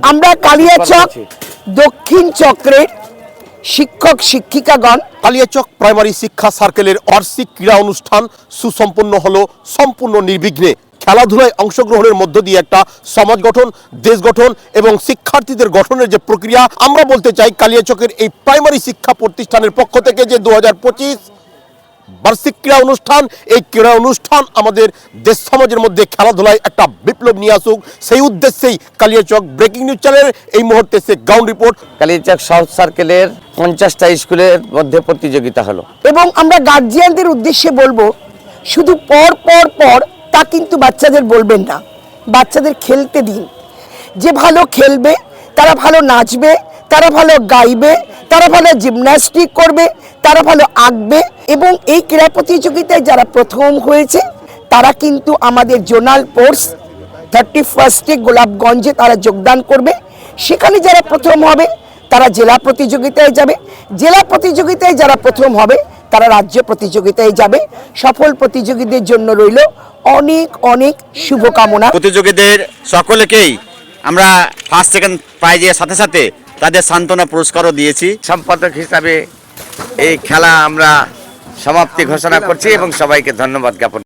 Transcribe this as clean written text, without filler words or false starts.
আমরা কালিয়াচক দক্ষিণ চক্রের শিক্ষক শিক্ষিকাগণ কালিয়াচক প্রাইমারি শিক্ষা সার্কেলের বার্ষিক ক্রীড়া অনুষ্ঠান সুসম্পন্ন হলো সম্পূর্ণ নির্বিঘ্নে। খেলাধুলায় অংশগ্রহণের মধ্য দিয়ে একটা সমাজ গঠন, দেশ গঠন এবং শিক্ষার্থীদের গঠনের যে প্রক্রিয়া, আমরা বলতে চাই কালিয়াচকের এই প্রাইমারি শিক্ষা প্রতিষ্ঠানের পক্ষ থেকে যে 2025 বার্ষিক ক্রীড়া অনুষ্ঠান, এই ক্রীড়া অনুষ্ঠান আমাদের দেশ সমাজের মধ্যে খেলাধুলায় একটা বিপ্লব নিয়ে আসুক, সেই উদ্দেশ্যেই কালিয়াচক ব্রেকিং নিউজ চ্যানেলের এই মুহূর্তে সে গ্রাউন্ড রিপোর্ট। কালিয়াচক সাউথ সার্কেলের 50টা স্কুলের মধ্যে প্রতিযোগিতা হলো এবং আমরা গার্জিয়ানদের উদ্দেশ্যে বলবো, শুধু পর পর পর তা কিন্তু বাচ্চাদের বলবেন না, বাচ্চাদের খেলতে দিন। যে ভালো খেলবে তারা ভালো নাচবে, তারা ভালো গাইবে, তারা ভালো জিমন্যাস্টিক করবে, তারা ভালো আঁকবে। এবং এই ক্রীড়া প্রতিযোগিতায় যারা প্রথম হয়েছে তারা কিন্তু আমাদের জোনাল স্পোর্টস 31 গোলাপগঞ্জে তারা যোগদান করবে। সেখানে যারা প্রথম হবে তারা জেলা প্রতিযোগিতায় যাবে, জেলা প্রতিযোগিতায় যারা প্রথম হবে তারা রাজ্য প্রতিযোগিতায় যাবে। সফল প্রতিযোগীদের জন্য রইল অনেক অনেক শুভকামনা। প্রতিযোগীদের সকলকেই আমরা ফার্স্ট সেকেন্ড প্রাইজের সাথে সাথে তাদের সান্ত্বনা পুরস্কারও দিয়েছি। সম্পাদক হিসাবে এই খেলা আমরা সমাপ্তি ঘোষণা করছি এবং সবাইকে ধন্যবাদ জ্ঞাপন